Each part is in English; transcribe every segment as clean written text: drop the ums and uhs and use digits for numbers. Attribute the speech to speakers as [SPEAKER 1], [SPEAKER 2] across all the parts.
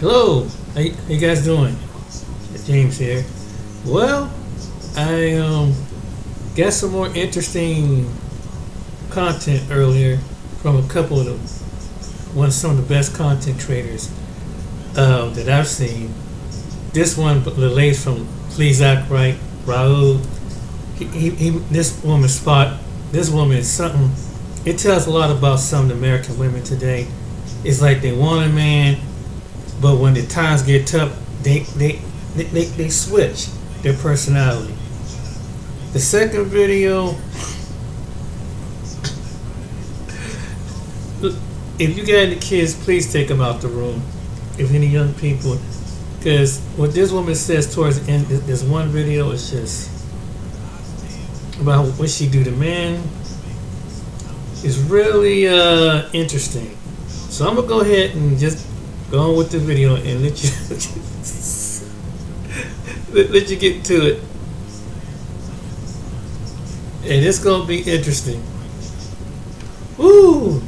[SPEAKER 1] Hello, how you guys doing? James here. Well, I got some more interesting content earlier from a couple of some of the best content creators that I've seen. This one relates from Please Act Right, Raul. This woman is something. It tells a lot about some of the American women today. It's like they want a man, but when the times get tough, they switch their personality. The second video, if you got any kids, please take them out the room. If any young people, because what this woman says towards the end, this one video is just about what she do to men. Is really interesting. So I'm gonna go ahead and just go on with the video and let you let you get to it. And it's gonna be interesting. Woo!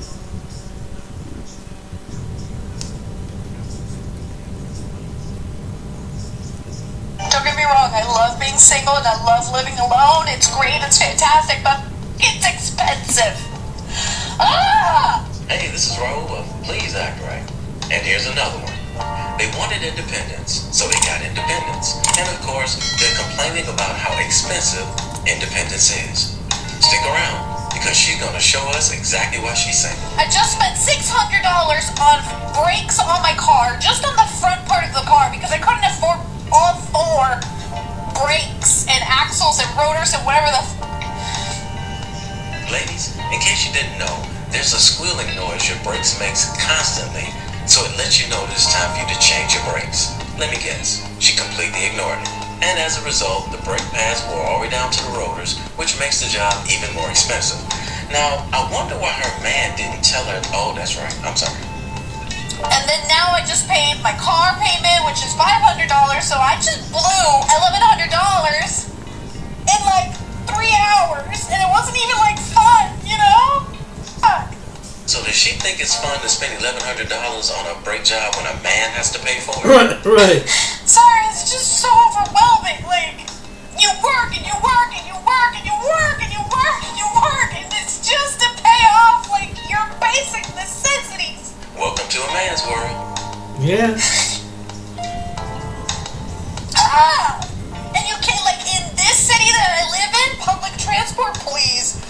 [SPEAKER 2] Don't get me wrong, I love being single and I love living alone. It's great, it's fantastic, but it's expensive. Ah!
[SPEAKER 3] Hey, this is Raul of Please Act Right. And here's another one. They wanted independence, so they got independence. And of course, they're complaining about how expensive independence is. Stick around, because she's gonna show us exactly why she's single.
[SPEAKER 2] I just spent $600 on brakes on my car, just on the front part of the car, because I couldn't afford all four brakes and axles and rotors and whatever the
[SPEAKER 3] Ladies, in case you didn't know, there's a squealing noise your brakes makes constantly, so it lets you know it's time for you to change your brakes. Let me guess, she completely ignored it. And as a result, the brake pads wore all the way down to the rotors, which makes the job even more expensive. Now, I wonder why her man didn't tell her, oh, that's right, I'm sorry.
[SPEAKER 2] And then now I just paid my car payment, which is $500, so I just blew $1,100 in like 3 hours, and it wasn't even like fun, you know? Fuck.
[SPEAKER 3] So does she think it's fun to spend $1,100 on a brake job when a man has to pay for it?
[SPEAKER 1] Right.
[SPEAKER 2] Sorry, it's just so overwhelming. Like, you work and you work and you work and you work and you work and you work, and it's just to pay off like your basic necessities.
[SPEAKER 3] Welcome to a man's world.
[SPEAKER 1] Yeah.
[SPEAKER 2] And you can't, like, in this city that I live in, public transport, please.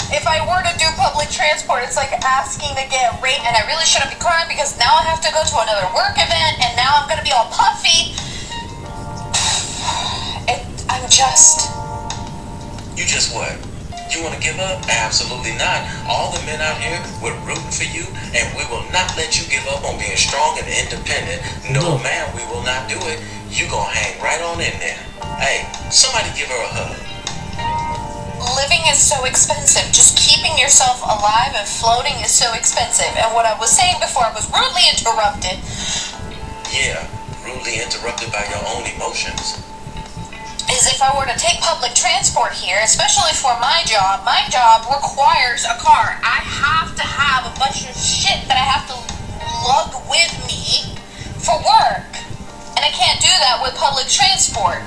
[SPEAKER 2] If I were to do public transport, it's like asking to get a rate, and I really shouldn't be crying because now I have to go to another work event, and now I'm gonna be all puffy.
[SPEAKER 3] You just what? You want to give up? Absolutely not. All the men out here, we're rooting for you, and we will not let you give up on being strong and independent. No, ma'am, we will not do it. You gonna hang right on in there. Hey, somebody give her a hug.
[SPEAKER 2] Living is so expensive. Just keeping yourself alive and floating is so expensive. And what I was saying before, I was rudely interrupted.
[SPEAKER 3] Yeah, rudely interrupted by your own emotions.
[SPEAKER 2] Is if I were to take public transport here, especially for my job requires a car. I have to have a bunch of shit that I have to lug with me for work. And I can't do that with public transport.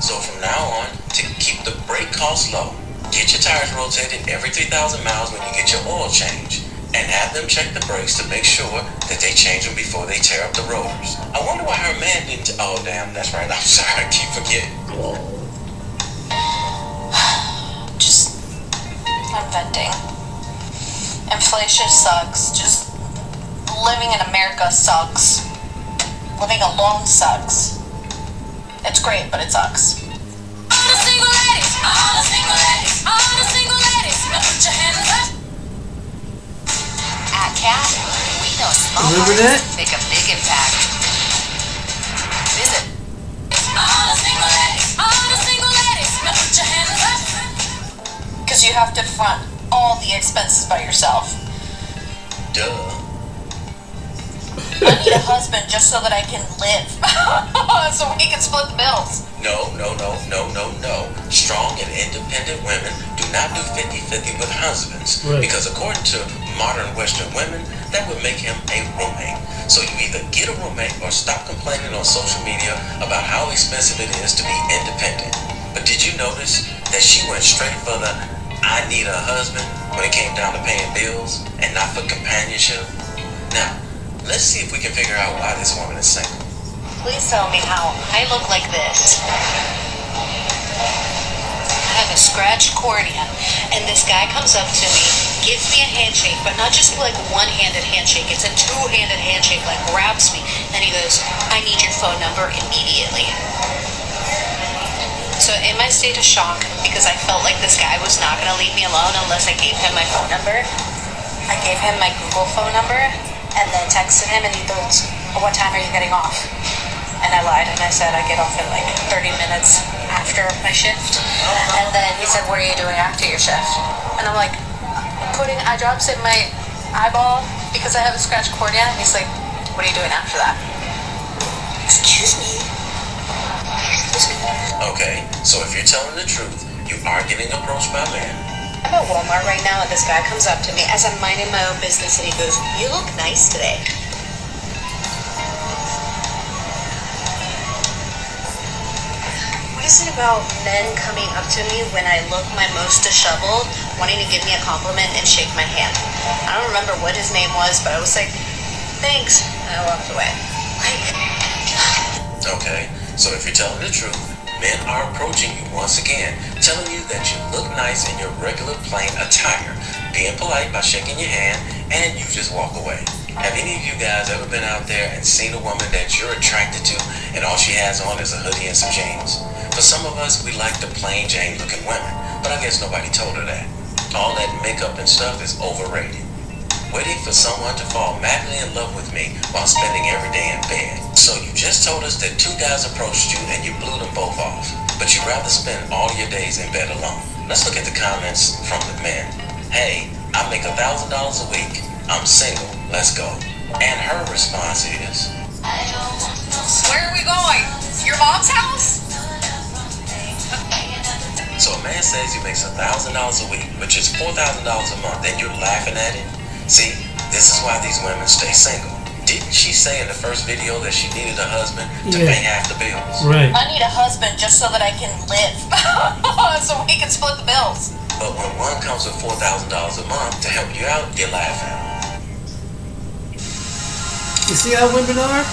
[SPEAKER 3] So from now on, to keep the brake costs low, get your tires rotated every 3,000 miles when you get your oil change. And have them check the brakes to make sure that they change them before they tear up the rotors. I wonder why her man didn't. Oh, damn, that's right. I'm sorry, I keep forgetting.
[SPEAKER 2] I'm venting. Inflation sucks. Just living in America sucks. Living alone sucks. It's great, but it sucks. All the single ladies, all the single ladies, all the single ladies, now put your hands up. At CAT, we know small hearts make a big impact. Visit all the single ladies, now put your hands up. Because you have to front all the expenses by yourself.
[SPEAKER 3] Duh.
[SPEAKER 2] I need a husband just so that I can live. So we can split the bills.
[SPEAKER 3] No. Strong and independent women do not do 50-50 with husbands.
[SPEAKER 1] Right.
[SPEAKER 3] Because according to modern Western women, that would make him a roommate. So you either get a roommate or stop complaining on social media about how expensive it is to be independent. But did you notice that she went straight for the I need a husband when it came down to paying bills and not for companionship? Now, let's see if we can figure out why this woman is single.
[SPEAKER 2] Please tell me how I look like this. I have a scratched cornea, and this guy comes up to me, gives me a handshake, but not just like one-handed handshake, it's a two-handed handshake, like grabs me, and he goes, I need your phone number immediately. So in my state of shock, because I felt like this guy was not going to leave me alone unless I gave him my phone number, I gave him my Google phone number, and then texted him, and he goes, what time are you getting off? And I lied, and I said I get off in like 30 minutes after my shift. And then he said, what are you doing after your shift? And I'm like, putting eye drops in my eyeball because I have a scratched cornea. And he's like, what are you doing after that? Excuse me.
[SPEAKER 3] Okay, so if you're telling the truth, you are getting approached by men.
[SPEAKER 2] I'm at Walmart right now, and this guy comes up to me as I'm minding my own business, and he goes, you look nice today. What is it about men coming up to me when I look my most disheveled, wanting to give me a compliment and shake my hand? I don't remember what his name was, but I was like, thanks, and I walked away.
[SPEAKER 3] Okay, so if you're telling the truth, men are approaching you once again, telling you that you look nice in your regular plain attire, being polite by shaking your hand, and you just walk away. Have any of you guys ever been out there and seen a woman that you're attracted to and all she has on is a hoodie and some jeans? For some of us, we like the plain Jane looking women, but I guess nobody told her that. All that makeup and stuff is overrated. Waiting for someone to fall madly in love with me while spending every day in bed. So you just told us that two guys approached you and you blew them both off, but you'd rather spend all your days in bed alone. Let's look at the comments from the men. Hey, I make $1,000 a week. I'm single. Let's go. And her response is,
[SPEAKER 2] Where are we going? Your mom's house?
[SPEAKER 3] so a man says he makes $1,000 a week, which is $4,000 a month, and you're laughing at it? See, this is why these women stay single. Didn't she say in the first video that she needed a husband to pay half the bills?
[SPEAKER 1] Right.
[SPEAKER 2] I need a husband just so that I can live. So we can split the bills.
[SPEAKER 3] But when one comes with $4,000 a month to help you out, you're laughing.
[SPEAKER 1] You see how women are?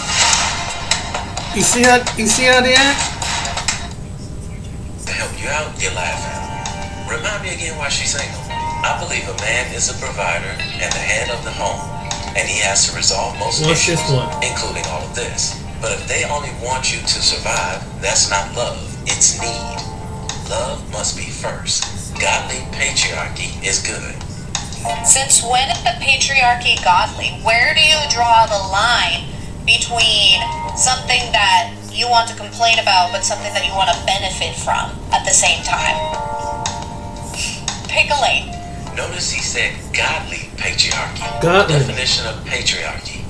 [SPEAKER 1] You see how they act?
[SPEAKER 3] To help you out, you're laughing. Remind me again why she's single. I believe a man is a provider and the head of the home, and he has to resolve most
[SPEAKER 1] What's
[SPEAKER 3] issues,
[SPEAKER 1] this one?
[SPEAKER 3] including all of this. But if they only want you to survive, that's not love, it's need. Love must be first. Godly patriarchy is good.
[SPEAKER 2] Since when is the patriarchy godly? Where do you draw the line between something that you want to complain about but something that you want to benefit from at the same time? Pick a lane.
[SPEAKER 3] Notice he said godly patriarchy.
[SPEAKER 1] Godly.
[SPEAKER 3] Definition of patriarchy: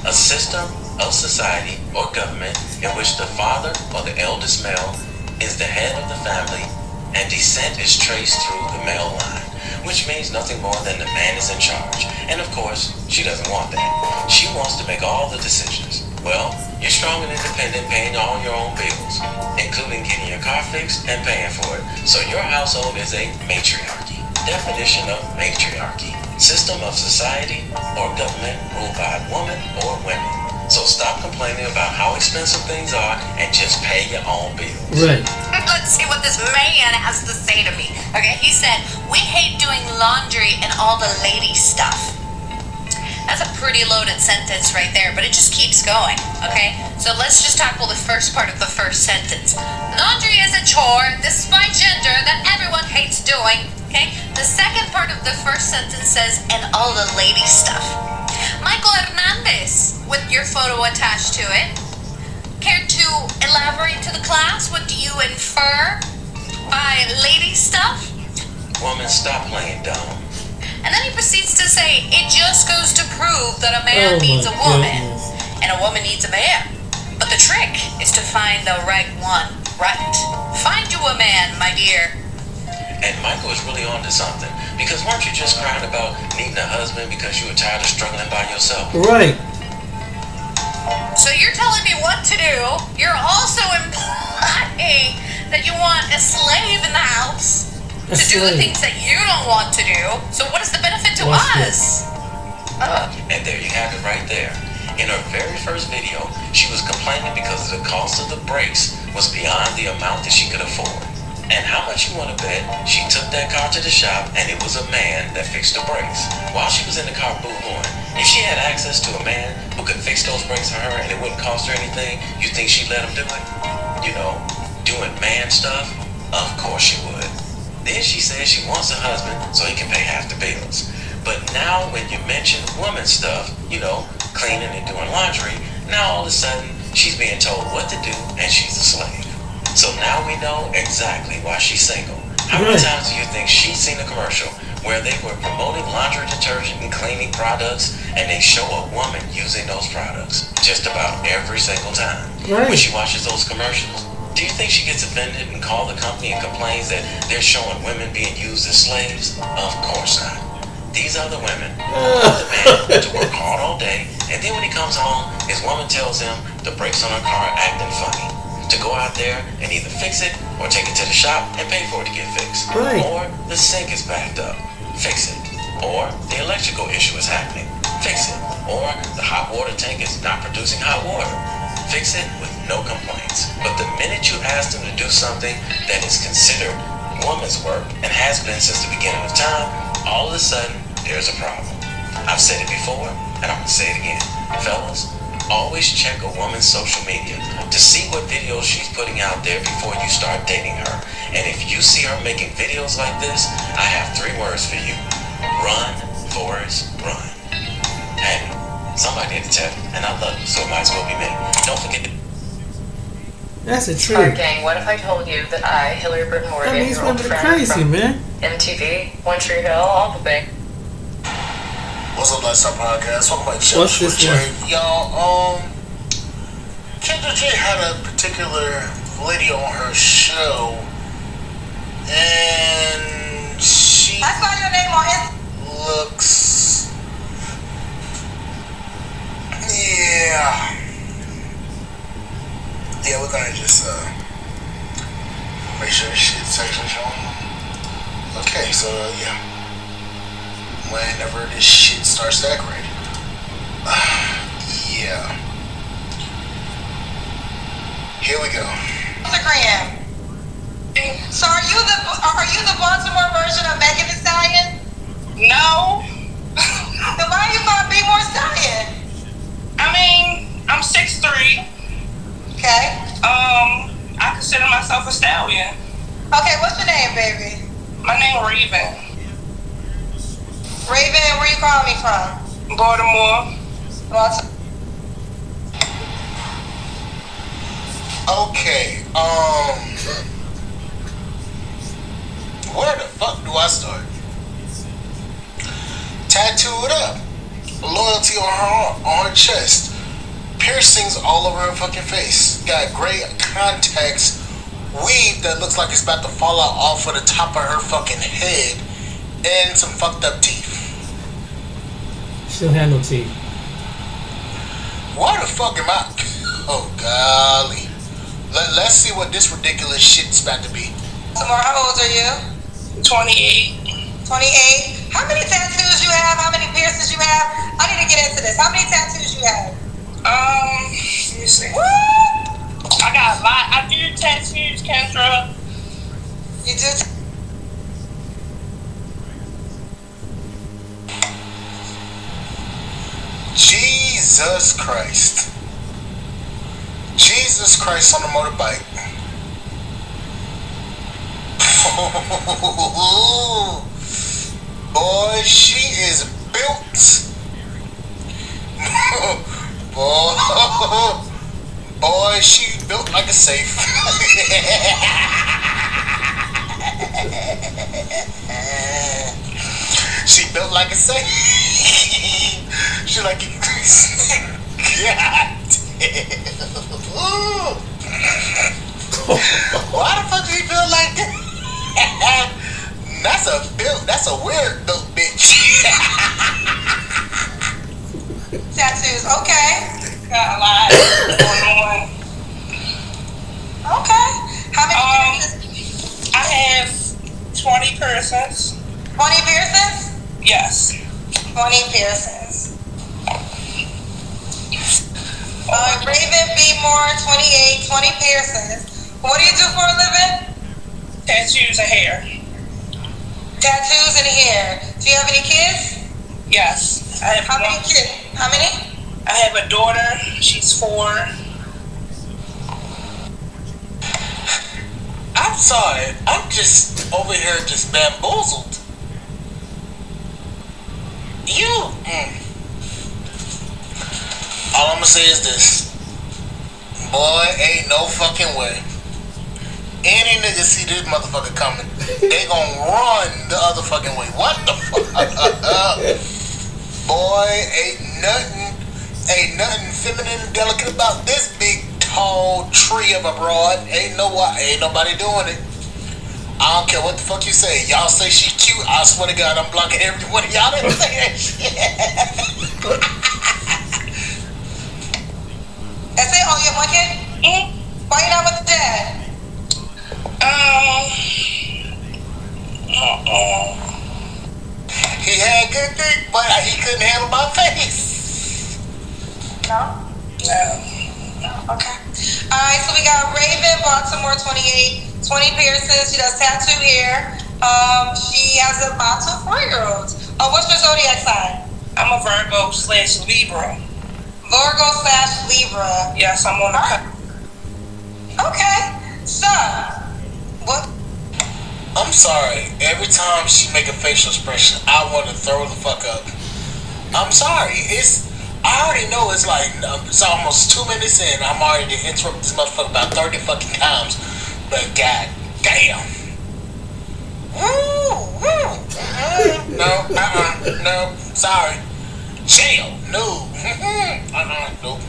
[SPEAKER 3] a system of society or government in which the father or the eldest male is the head of the family and descent is traced through the male line, which means nothing more than the man is in charge. And of course, she doesn't want that. She wants to make all the decisions. Well, you're strong and independent, paying all your own bills, including getting your car fixed and paying for it. So your household is a matriarchy. Definition of matriarchy: system of society or government ruled by a woman or women. So stop complaining about how expensive things are and just pay your own bills.
[SPEAKER 1] Right.
[SPEAKER 2] Let's see what this man has to say to me. Okay, he said, we hate doing laundry and all the lady stuff. That's a pretty loaded sentence right there, but it just keeps going, okay? So let's just tackle the first part of the first sentence. Laundry is a chore, despite gender, that everyone hates doing, okay? The second part of the first sentence says, and all the lady stuff. Michael Hernandez, with your photo attached to it. Care to elaborate to the class? What do you infer by lady stuff?
[SPEAKER 3] Woman, stop playing dumb.
[SPEAKER 2] And then he proceeds to say, it just goes to prove that a man needs a woman, and a woman needs a man. But the trick is to find the right one, right? Find you a man, my dear.
[SPEAKER 3] And Michael is really on to something. Because weren't you just crying about needing a husband because you were tired of struggling by yourself?
[SPEAKER 1] Right.
[SPEAKER 2] So you're telling me what to do. You're also implying that you want a slave in the house
[SPEAKER 1] A
[SPEAKER 2] to do the
[SPEAKER 1] slave.
[SPEAKER 2] things that you don't want to do. So what is the benefit to
[SPEAKER 1] Watch
[SPEAKER 2] us?
[SPEAKER 3] And there you have it right there. In her very first video, she was complaining because the cost of the brakes was beyond the amount that she could afford. And how much you want to bet she took that car to the shop and it was a man that fixed the brakes. While she was in the car boo-hooing, if she had access to a man who could fix those brakes for her and it wouldn't cost her anything, you think she'd let him do it? You know, doing man stuff? Of course she would. Then she says she wants a husband so he can pay half the bills. But now when you mention woman stuff, you know, cleaning and doing laundry, now all of a sudden she's being told what to do and she's a slave. So now we know exactly why she's single. How many
[SPEAKER 1] Right.
[SPEAKER 3] times do you think she's seen a commercial where they were promoting laundry detergent and cleaning products and they show a woman using those products just about every single time?
[SPEAKER 1] Right.
[SPEAKER 3] When she watches those commercials, do you think she gets offended and calls the company and complains that they're showing women being used as slaves? Of course not. These are the women who want the man to work hard all day, and then when he comes home, his woman tells him the brakes on her car are acting funny. To go out there and either fix it or take it to the shop and pay for it to get fixed.
[SPEAKER 1] Right.
[SPEAKER 3] Or the sink is backed up. Fix it. Or the electrical issue is happening. Fix it. Or the hot water tank is not producing hot water. Fix it with no complaints. But the minute you ask them to do something that is considered woman's work and has been since the beginning of time, all of a sudden there's a problem. I've said it before and I'm gonna say it again. Fellas, always check a woman's social media to see what videos she's putting out there before you start dating her. And if you see her making videos like this, I have 3 words for you. Run, Forrest, run. Hey, somebody had to tell you, and I love you, so it might as well be me. Don't forget to...
[SPEAKER 1] That's a
[SPEAKER 4] Alright,
[SPEAKER 1] truth.
[SPEAKER 4] gang, what if I told you that I, Hillary Burton
[SPEAKER 1] I
[SPEAKER 4] Morgan,
[SPEAKER 1] mean, these
[SPEAKER 4] your old
[SPEAKER 1] women are
[SPEAKER 4] friend
[SPEAKER 1] crazy,
[SPEAKER 4] from
[SPEAKER 1] man.
[SPEAKER 4] MTV, One Tree Hill, all the things.
[SPEAKER 5] What's up, Lifestyle Podcast? Welcome back to the
[SPEAKER 1] What's
[SPEAKER 5] show.
[SPEAKER 1] this
[SPEAKER 5] Jay. Y'all, Kendra J had a particular lady on her show, and she
[SPEAKER 2] I saw your name on Instagram.
[SPEAKER 5] looks, yeah, we're gonna just make sure this shit section shown. Okay, so yeah, whenever this shit starts decorating, yeah. Here we go.
[SPEAKER 2] Instagram. So are you the Baltimore version of Megan Thee Stallion? No. Then why are you called Be More Stallion? I mean, I'm 6'3". Okay. I consider myself a stallion. Okay, what's your name, baby? My name Raven. Raven, where you calling me from? Baltimore.
[SPEAKER 5] Okay, where the fuck do I start? Tattooed up. Loyalty on her chest. Piercings all over her fucking face. Got gray contacts. Weave that looks like it's about to fall out off of the top of her fucking head. And some fucked up teeth.
[SPEAKER 1] She don't have no teeth.
[SPEAKER 5] Why the fuck am I? Oh, golly. Let's see what this ridiculous shit's about to be.
[SPEAKER 2] Baltimore, how old are you? 28. 28? How many tattoos you have? How many piercings you have? I need to get into this. How many tattoos you have? Let me see. What?
[SPEAKER 6] I got a lot. I do tattoos, Kendra.
[SPEAKER 2] You do?
[SPEAKER 5] Jesus Christ. Jesus Christ on a motorbike. Boy, she is built. Boy, she built like a safe. She built like a safe. She like God damn. Why the fuck do you feel like that? That's a weird little bitch.
[SPEAKER 2] Tattoos. Okay.
[SPEAKER 6] Got a lot going on.
[SPEAKER 2] Okay. How many piercings?
[SPEAKER 6] I have 20 persons.
[SPEAKER 2] 20 piercings?
[SPEAKER 6] Yes.
[SPEAKER 2] 20 piercings. Raven B. Moore, 28, 20 piercings. What do you do for a living?
[SPEAKER 6] Tattoos and hair.
[SPEAKER 2] Tattoos and hair. Do you have any kids?
[SPEAKER 6] Yes. I have
[SPEAKER 2] How many
[SPEAKER 6] one.
[SPEAKER 2] kids? How many?
[SPEAKER 6] I have a daughter. She's 4.
[SPEAKER 5] I'm sorry. I'm just over here just bamboozled. You. All I'm gonna say is this. Boy, ain't no fucking way. Any nigga see this motherfucker coming, they gon' run the other fucking way. What the fuck? Boy, ain't nothing feminine and delicate about this big tall tree of a broad. Ain't nobody doing it. I don't care what the fuck you say. Y'all say she cute. I swear to God, I'm blocking every one of y'all that say that shit.
[SPEAKER 2] That's it? Oh, you have one kid? Why you not with the dad?
[SPEAKER 5] He had good dick, but he couldn't handle my face.
[SPEAKER 2] No?
[SPEAKER 6] No.
[SPEAKER 2] Okay. Alright, so we got Raven, Baltimore, 28, 20 piercings. She does tattoo hair. She has about 2 4-year-olds. What's your zodiac sign?
[SPEAKER 6] I'm a Virgo/Libra.
[SPEAKER 2] Virgo/Libra.
[SPEAKER 6] Yes, I'm on the cut.
[SPEAKER 2] Okay. So, what?
[SPEAKER 5] I'm sorry. Every time she make a facial expression, I want to throw the fuck up. I'm sorry. I already know it's like it's almost 2 minutes in. I'm already interrupted this motherfucker about 30 fucking times. But god damn. No, no, sorry. Jail, no. Nope.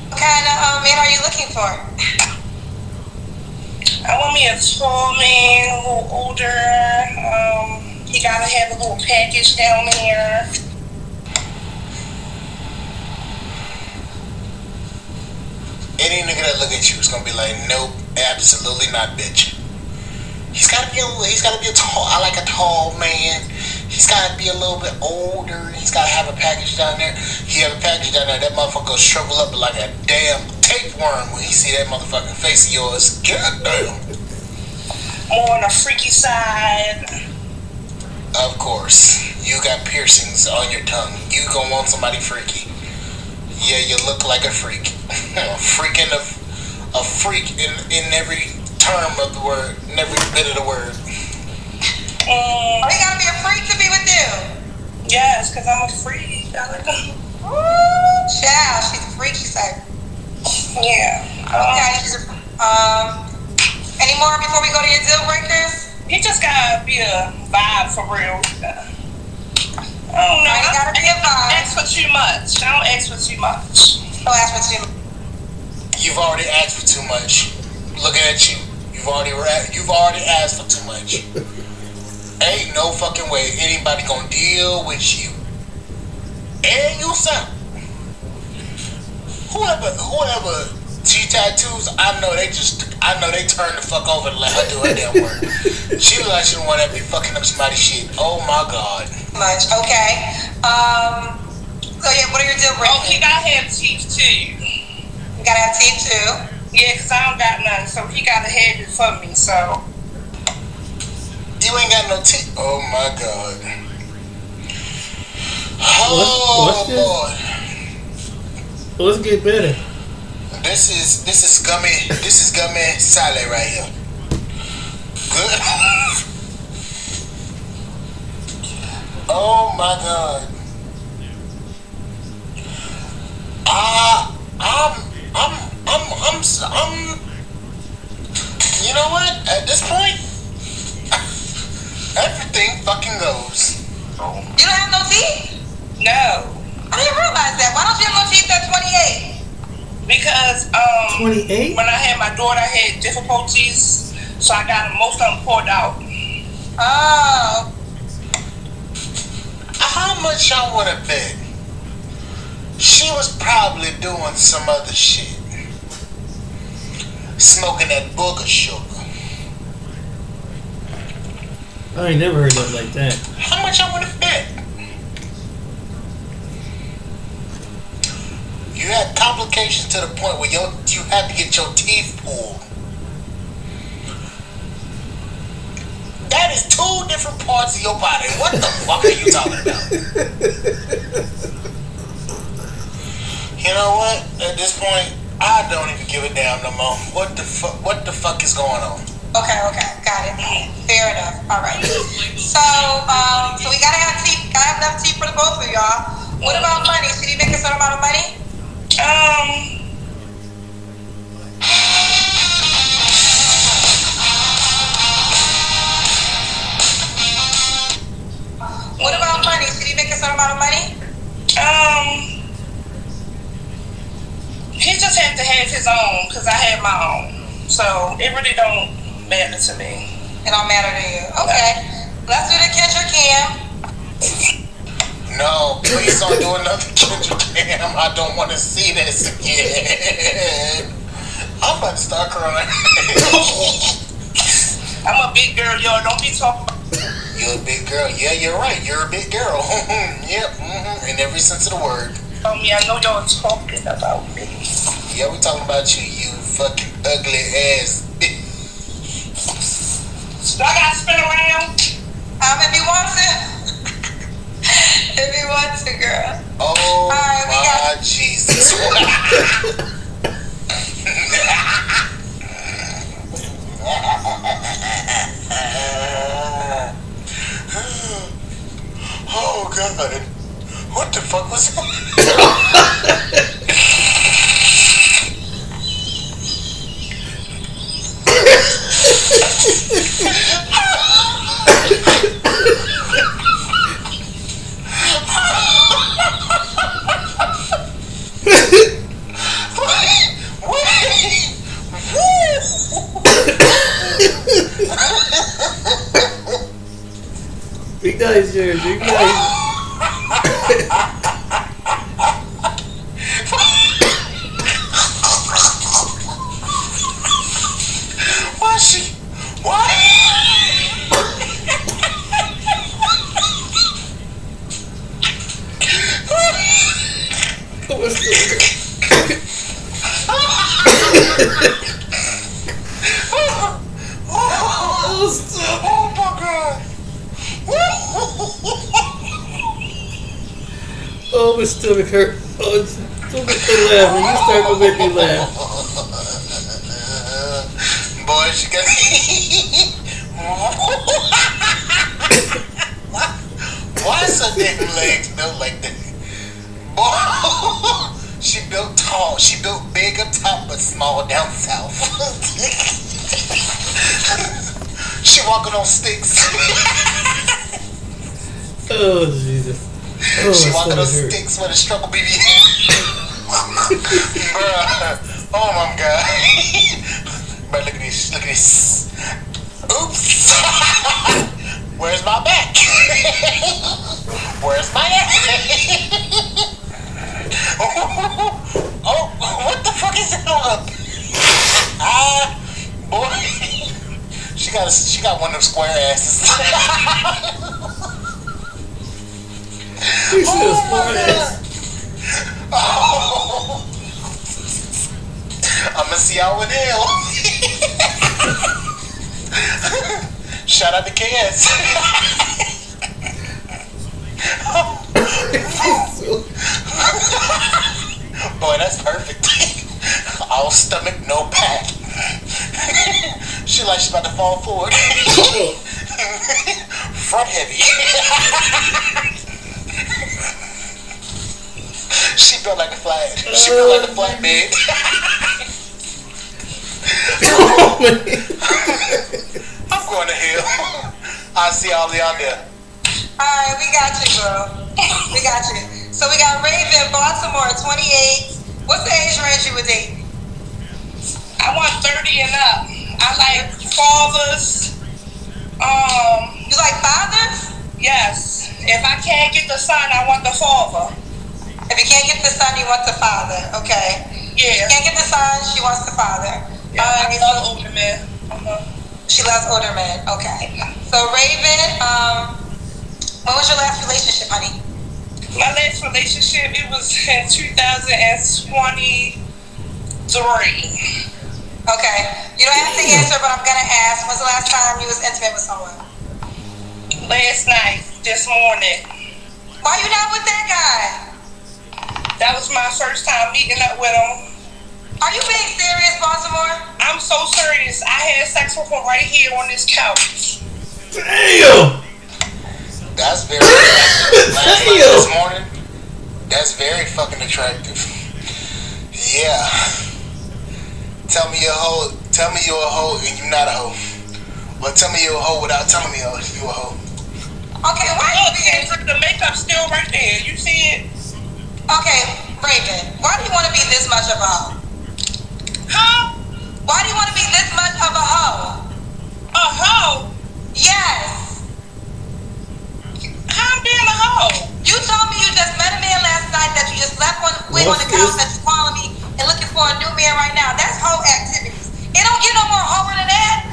[SPEAKER 2] What kind of man are you looking for?
[SPEAKER 6] I want me a tall man, a little older. He gotta have a little package down there.
[SPEAKER 5] Any nigga that look at you is gonna be like, nope, absolutely not, bitch. He's gotta be a tall. I like a tall man. He's gotta be a little bit older. He's gotta have a package down there. He have a package down there. That motherfucker will shrivel up like a damn tapeworm when he see that motherfucking face of yours. God damn.
[SPEAKER 6] More on the freaky side.
[SPEAKER 5] Of course, you got piercings on your tongue. You gonna want somebody freaky. Yeah, you look like a freak. A freak in every term of the word, in every bit of the word.
[SPEAKER 2] Oh, you gotta be a freak to be with you.
[SPEAKER 6] Yes, because I'm a freak.
[SPEAKER 2] Ooh, child, she's a freak, she said.
[SPEAKER 6] Yeah.
[SPEAKER 2] Okay. Any more before we go to your deal breakers?
[SPEAKER 6] He just gotta be a vibe for real. I don't know.
[SPEAKER 2] You gotta be a vibe.
[SPEAKER 6] Ask for too much. I don't ask for too much.
[SPEAKER 2] Don't ask for too much.
[SPEAKER 5] You've already asked for too much. Looking at you, you've already asked for too much. Ain't no fucking way anybody gonna deal with you and yourself. Whoever she tattoos, I know they turn the fuck over and let her do her damn work. She look like she don't want to be fucking up somebody's shit. Oh my god.
[SPEAKER 2] Much. Okay. So yeah, what are your deal breakers?
[SPEAKER 6] Oh, he gotta have teeth too.
[SPEAKER 2] You gotta have teeth too.
[SPEAKER 6] Yeah, because I don't got none, so he gotta have it for me, so.
[SPEAKER 5] You ain't got no teeth. Oh my god. Oh
[SPEAKER 1] What's this?
[SPEAKER 5] boy.
[SPEAKER 1] Let's get better.
[SPEAKER 5] This is gummy salad right here. Good. Oh my god. I'm you know what? At this point, everything fucking goes.
[SPEAKER 2] You don't have no teeth?
[SPEAKER 6] No.
[SPEAKER 2] I didn't realize that. Why don't you have no teeth at 28?
[SPEAKER 6] Because
[SPEAKER 1] 28?
[SPEAKER 6] when I had my daughter, I had difficulties, so I got most of them pulled out.
[SPEAKER 2] Oh.
[SPEAKER 5] How much y'all want to bet? She was probably doing some other shit. Smoking that booger sugar.
[SPEAKER 1] I ain't never heard nothing like that.
[SPEAKER 5] How much y'all want to bet? You had complications to the point where you had to get your teeth pulled. That is 2 different parts of your body. What the fuck are you talking about? You know what? At this point, I don't even give a damn no more. What the fuck is going on?
[SPEAKER 6] Okay, got it. Fair enough. All right. So, so we gotta have teeth. Gotta have enough teeth for the both of y'all. What about money? Should he make a certain amount of money? What about money? Should he make a certain amount of money?
[SPEAKER 7] He just had to have his own, because I had my own. So it really don't matter to me.
[SPEAKER 6] It don't matter to you. Okay. Let's do the Kendrick Cam.
[SPEAKER 5] No, please don't do another Kendrick Cam. I don't want to see this again. I'm about to start crying.
[SPEAKER 7] I'm a big girl, y'all. Don't be talking about.
[SPEAKER 5] You're a big girl. Yeah, you're right. You're a big girl. Yep. In every sense of the word.
[SPEAKER 7] Me, I know y'all talking about me.
[SPEAKER 5] Yeah, we talking about you, you fucking ugly ass bitch.
[SPEAKER 7] So I gotta spin around.
[SPEAKER 6] If he wants it. If he wants it, girl.
[SPEAKER 5] Oh,
[SPEAKER 6] right,
[SPEAKER 5] my Jesus. Oh, God. What the fuck was that?
[SPEAKER 1] Be nice, Jared. Be nice.
[SPEAKER 5] Oh my God.
[SPEAKER 1] Oh, my stomach hurt. Oh, don't make me laugh. When you start to make me laugh.
[SPEAKER 5] Boy, she got. Why is her damn legs built like that? Boy, she built tall. She built big up top, but small down south. She walking on sticks.
[SPEAKER 1] Oh, Jesus. Oh,
[SPEAKER 5] She
[SPEAKER 1] my
[SPEAKER 5] walking on
[SPEAKER 1] stomach hurt.
[SPEAKER 5] sticks with a struggle BB. Bruh. Oh my God. But look at this. Look at this. Oops. Where's my back? Where's my ass? Oh, what the fuck is that? Boy. She got one of them square asses.
[SPEAKER 1] You should have
[SPEAKER 5] Oh my
[SPEAKER 1] smart
[SPEAKER 5] God. Oh. I'ma see y'all in hell. Shout out to KS. Boy, that's perfect. All stomach, no back. She like she's about to fall forward. Front heavy. She built like a flat. She built like a flatbed. I'm going to hell. I'll see all y'all there.
[SPEAKER 6] Alright, we got you, girl. We got you. So we got Raven, Baltimore, 28. What's the age range you would date?
[SPEAKER 7] I want 30 and up. I like fathers.
[SPEAKER 6] You like fathers?
[SPEAKER 7] Yes. If I can't get the son, I want the father.
[SPEAKER 6] If you can't get the son, you want the father. Okay.
[SPEAKER 7] Yeah.
[SPEAKER 6] Can't get the son, she wants the father.
[SPEAKER 7] Yeah, I love older men.
[SPEAKER 6] She loves older men. Okay. So Raven, when was your last relationship, honey?
[SPEAKER 7] My last relationship, it was in 2023.
[SPEAKER 6] Okay. You don't have to answer, but I'm gonna ask. When's the last time you was intimate with someone?
[SPEAKER 7] Last night, this morning.
[SPEAKER 6] Why you not with that guy?
[SPEAKER 7] That was my first time meeting up with him.
[SPEAKER 6] Are you being serious, Baltimore?
[SPEAKER 7] I'm so serious. I had sex with him right here on this couch.
[SPEAKER 1] Damn!
[SPEAKER 5] That's very attractive. Last night this morning, that's very fucking attractive. Yeah. Tell me you're a hoe. Tell me you're a hoe and you're not a hoe. Well, tell me you're a hoe without telling me you're a hoe.
[SPEAKER 6] Okay, why
[SPEAKER 7] Look, Kendrick, the makeup's still right there. You see it?
[SPEAKER 6] Okay, Raven, why do you want to be this much of a hoe?
[SPEAKER 7] Huh?
[SPEAKER 6] Why do you want to be this much of a hoe?
[SPEAKER 7] A hoe?
[SPEAKER 6] Yes.
[SPEAKER 7] How I'm being a hoe?
[SPEAKER 6] You told me you just met a man last night that you just left on the couch that you calling me and looking for a new man right now. That's hoe activities. It don't get no more hoer than that.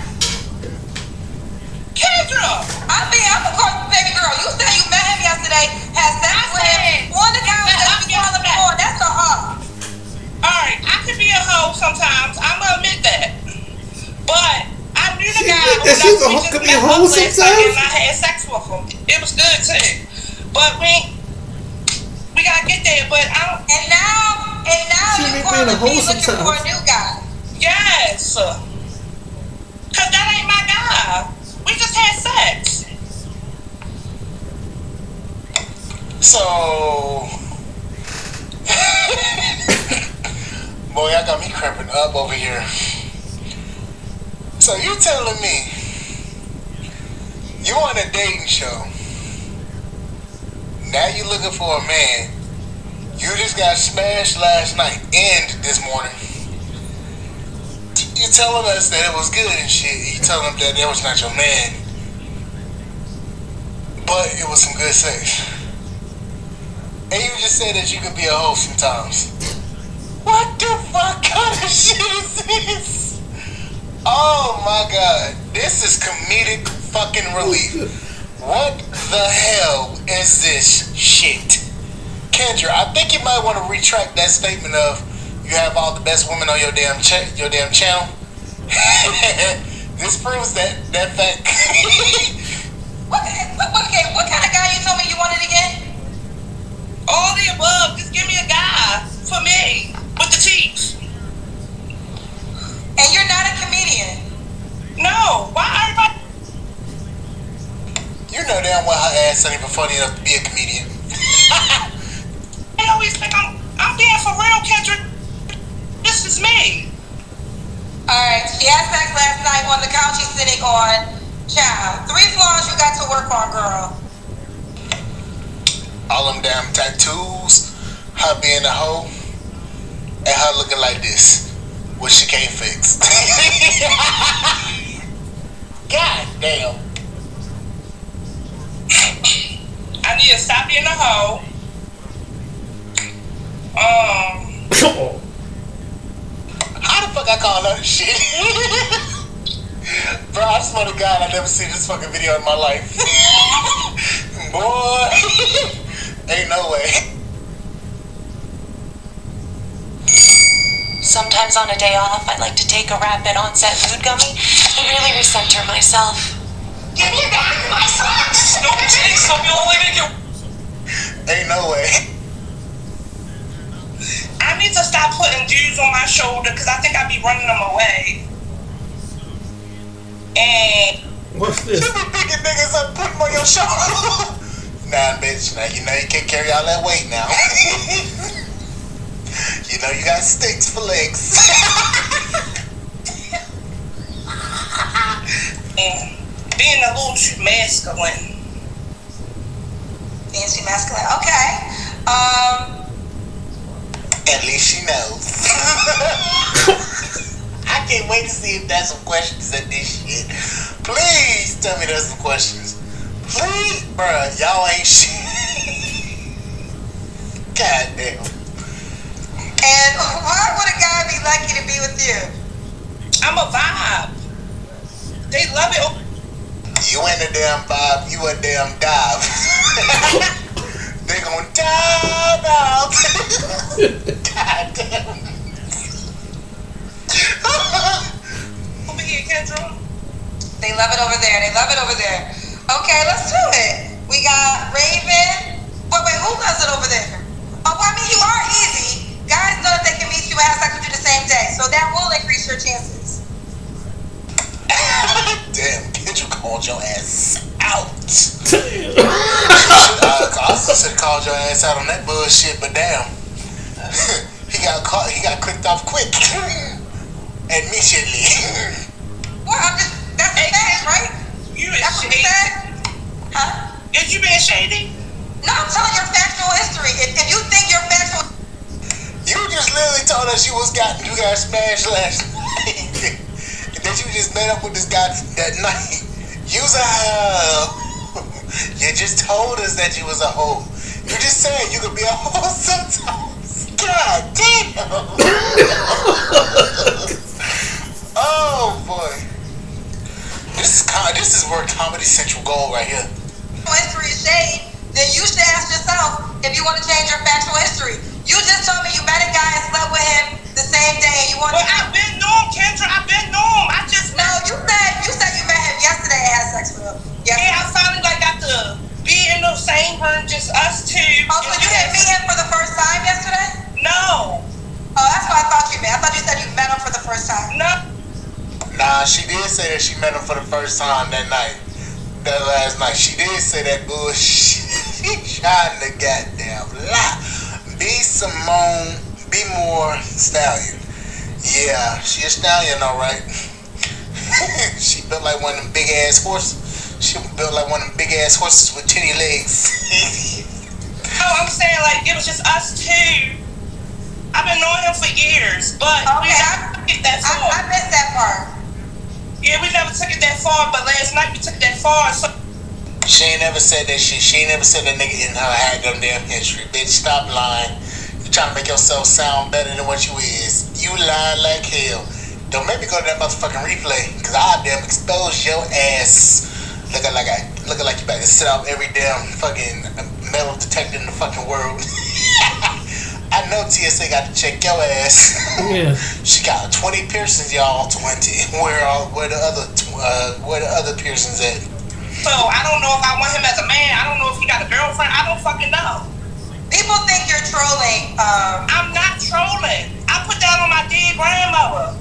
[SPEAKER 7] Kendra!
[SPEAKER 6] I'm of course, baby girl. You said you met him yesterday, had sex with him on the couch that you calling me for. That's a hoe.
[SPEAKER 7] Alright, I can be a hoe sometimes. I'm gonna admit that. But I knew the guy who
[SPEAKER 1] She's a
[SPEAKER 7] we
[SPEAKER 1] hoe,
[SPEAKER 7] just
[SPEAKER 1] could be
[SPEAKER 7] met
[SPEAKER 1] a hoe
[SPEAKER 7] up last
[SPEAKER 1] sometimes?
[SPEAKER 7] night, and I had sex with him. It was good too. But we gotta get there. But I don't.
[SPEAKER 6] And now
[SPEAKER 1] She
[SPEAKER 6] you
[SPEAKER 1] be
[SPEAKER 6] calling
[SPEAKER 1] being a hoe
[SPEAKER 6] me looking for a
[SPEAKER 1] sometimes.
[SPEAKER 6] new guy.
[SPEAKER 7] Yes. Cause that ain't my guy. We just had sex.
[SPEAKER 5] So, boy, y'all got me cramping up over here. So you telling me you on a dating show? Now you looking for a man? You just got smashed last night and this morning. You telling us that it was good and shit. You telling them that was not your man, but it was some good sex. And you just said that you could be a hoe sometimes. What the fuck kind of shit is this? Oh my god. This is comedic fucking relief. What the hell is this shit? Kendra, I think you might want to retract that statement of you have all the best women on your damn channel. This proves that fact.
[SPEAKER 6] What kind of guy you told me you wanted again?
[SPEAKER 7] All the above. Just give me a guy for me with the teeth.
[SPEAKER 6] And you're not a comedian.
[SPEAKER 7] No. Why everybody?
[SPEAKER 5] You know damn well her ass ain't even funny enough to be a comedian.
[SPEAKER 7] They always think I'm being for real, Kendrick. This is me.
[SPEAKER 6] Alright, she had sex last night on the couch she's sitting on. Child, 3 flaws you got to work on, girl.
[SPEAKER 5] All them damn tattoos, her being a hoe, and her looking like this, which she can't fix. God damn.
[SPEAKER 7] I need to stop being a hoe.
[SPEAKER 5] How the fuck I call her shit? Bro, I swear to God, I never seen this fucking video in my life. Boy, ain't no way.
[SPEAKER 8] Sometimes on a day off, I like to take a rapid onset mood gummy and really recenter myself.
[SPEAKER 7] Give me back my socks. No takes. I'm only make it.
[SPEAKER 5] Ain't no way.
[SPEAKER 7] I need to stop putting dudes on my shoulder because I think I be running them away. And
[SPEAKER 1] What's this?
[SPEAKER 5] You be picking niggas up, put them on your shoulder. Nah, bitch. Now you know you can't carry all that weight now. You know you got sticks for legs.
[SPEAKER 7] and being a little too masculine.
[SPEAKER 6] Being too masculine. Okay.
[SPEAKER 5] At least she knows. I can't wait to see if there's some questions at this shit. Please tell me there's some questions Please, bruh, y'all ain't shit. God damn.
[SPEAKER 6] And why would a guy be lucky to be with you?
[SPEAKER 7] I'm a vibe. They love it.
[SPEAKER 5] You ain't a damn vibe, you a damn dive. They gon' dive out. God damn.
[SPEAKER 7] Over here, Kendra.
[SPEAKER 6] They love it over there. They love it over there. Okay, let's do it. We got Raven. Wait, who does it over there? Oh, well, I mean, you are easy. Guys know that they can meet you and have sex with you the same day, so that will increase your chances.
[SPEAKER 5] Damn, Kendra called your ass out.
[SPEAKER 1] Damn.
[SPEAKER 5] I should have called your ass out on that bullshit, but damn. He got caught, he got clicked off quick. Immediately.
[SPEAKER 6] Well, that's a fact, right?
[SPEAKER 7] You
[SPEAKER 6] That's what we
[SPEAKER 7] shady.
[SPEAKER 6] said? Huh?
[SPEAKER 7] Is you being shady?
[SPEAKER 6] No, I'm telling your factual history. If you think your factual...
[SPEAKER 5] You just literally told us you got smashed last night. And that you just met up with this guy that night. You's a hoe. You just told us that you was a hoe. You just said you could be a hoe sometimes. God damn. Oh boy. This is where Comedy Central goal right here.
[SPEAKER 6] history is shade, then you should ask yourself if you want to change your factual history. You just told me you met a guy and slept with him the same day and you want
[SPEAKER 7] But I've been known, Kendra. I've been known. I just
[SPEAKER 6] No, you said you met him yesterday and had sex with him.
[SPEAKER 7] Yeah, I finally got to be in the same room, just us two.
[SPEAKER 6] Oh, so you didn't meet him for the first time yesterday?
[SPEAKER 7] No.
[SPEAKER 6] Oh, that's what I thought you meant. I thought you said you met him for the first time.
[SPEAKER 7] No.
[SPEAKER 5] Nah, she did say that she met him for the first time that night. That last night. She did say that bullshit. She trying to goddamn lie. Be Simone, be more stallion. Yeah, she a stallion, alright. She built like one of them big ass horses. She built like one of them big ass horses with titty legs.
[SPEAKER 7] No, I'm saying like it was just us two. I've been knowing him for years, but we never took it that far.
[SPEAKER 6] I missed that part.
[SPEAKER 7] Yeah, we never took it that far, but last night we took it that far. So
[SPEAKER 5] She ain't never said that shit. She ain't never said that nigga in her had no damn history. Bitch, stop lying. You trying to make yourself sound better than what you is. You lying like hell. Don't make me go to that motherfucking replay, cause I'll damn expose your ass. Looking like you about to sit out every damn fucking metal detector in the fucking world. I know TSA got to check your ass.
[SPEAKER 1] Yeah.
[SPEAKER 5] She got 20 piercings, y'all. 20. Where the other piercings at?
[SPEAKER 7] So I don't know if I want him as a man. I don't know if he got a girlfriend. I don't fucking know.
[SPEAKER 6] People think you're trolling.
[SPEAKER 7] I'm not trolling. I put that on my dead grandmother.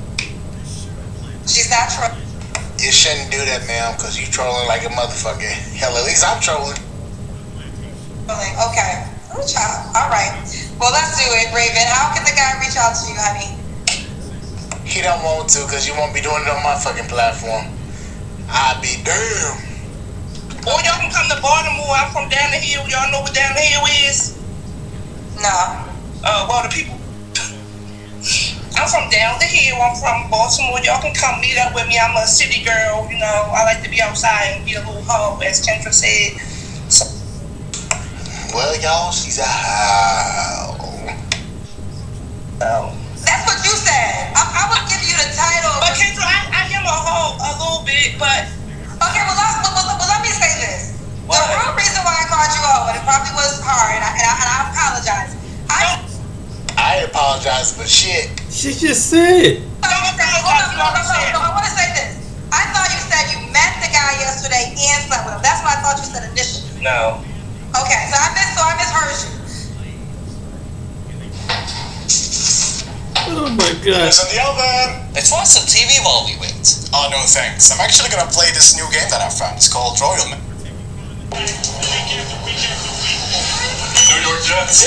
[SPEAKER 6] She's not trolling.
[SPEAKER 5] You shouldn't do that, ma'am, because you trolling like a motherfucker. Hell, at least I'm trolling.
[SPEAKER 6] Okay. Good job. All right. Well, let's do it, Raven. How can the guy reach out to you, honey?
[SPEAKER 5] He don't want to, because you won't be doing it on my fucking platform. I be damn.
[SPEAKER 7] Or y'all can come to Baltimore. I'm from down the hill. Y'all know what down the hill is?
[SPEAKER 6] No.
[SPEAKER 7] Well, the people. I'm from down the hill. I'm from Baltimore. Y'all can come meet up with me. I'm a city girl. You know, I like to be outside and be a little hoe, as Kendra said. So,
[SPEAKER 5] Well, y'all, she's a hoe.
[SPEAKER 6] That's what you said. I would give you the title.
[SPEAKER 7] but Kendra, I am a hoe a little bit, but
[SPEAKER 6] Okay, well, let me say this.
[SPEAKER 7] What?
[SPEAKER 6] The real reason why I called you out, and it probably was hard, and I apologize.
[SPEAKER 5] I ain't apologize for shit.
[SPEAKER 1] She just said.
[SPEAKER 6] No, I want to say this. I thought you said you met the guy yesterday and slept with him. That's what I thought you said initially.
[SPEAKER 7] no.
[SPEAKER 6] Okay, so I misheard you.
[SPEAKER 1] Oh my god.
[SPEAKER 5] Listen, Elvin.
[SPEAKER 9] Let's watch some TV while we wait. Oh, no thanks. I'm actually gonna play this new game that I found. It's called Royal Man. New York Jets.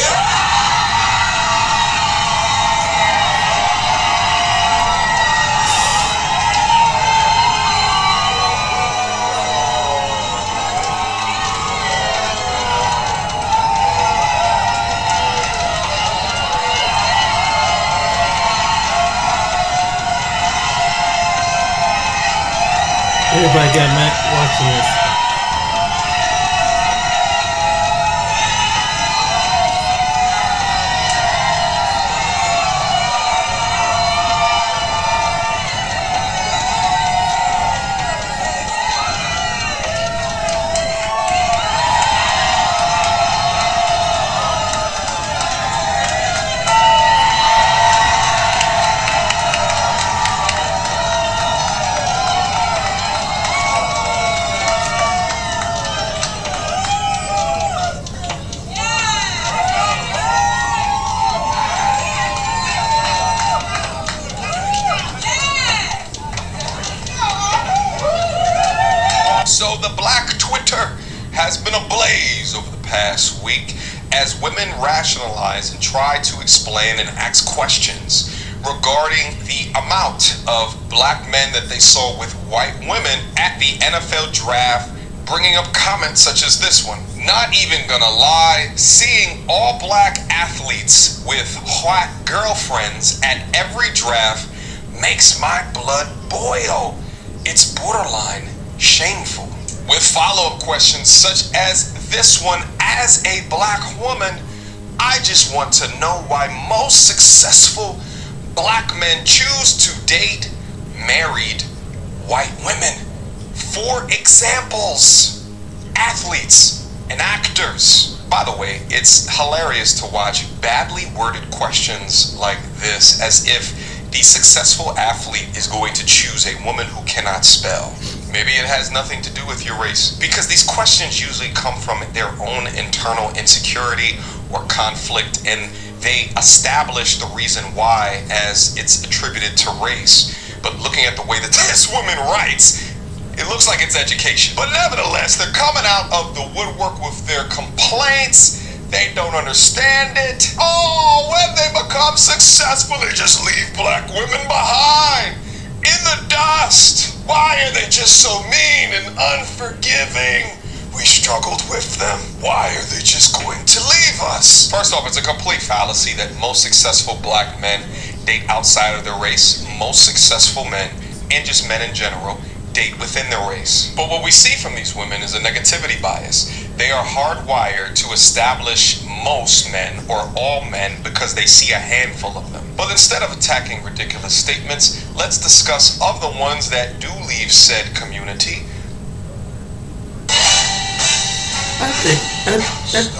[SPEAKER 1] Everybody got Matt watching this.
[SPEAKER 10] has been ablaze over the past week as women rationalize and try to explain and ask questions regarding the amount of black men that they saw with white women at the NFL draft, bringing up comments such as this one. Not even gonna lie, seeing all black athletes with white girlfriends at every draft makes my blood boil. It's borderline shameful. With follow-up questions such as this one, as a black woman, I just want to know why most successful black men choose to date married white women. For examples, athletes and actors. By the way, it's hilarious to watch badly worded questions like this, as if the successful athlete is going to choose a woman who cannot spell. Maybe it has nothing to do with your race, because these questions usually come from their own internal insecurity or conflict, and they establish the reason why as it's attributed to race. But looking at the way that this woman writes, it looks like it's education. But nevertheless, they're coming out of the woodwork with their complaints. They don't understand it. Oh, when they become successful, they just leave black women behind in the dust. Why are they just so mean and unforgiving? We struggled with them. Why are they just going to leave us? First off, it's a complete fallacy that most successful black men date outside of their race. Most successful men, and just men in general, date within their race. But what we see from these women is a negativity bias. They are hardwired to establish most men or all men because they see a handful of them. But instead of attacking ridiculous statements, let's discuss of the ones that do leave said community.
[SPEAKER 1] I think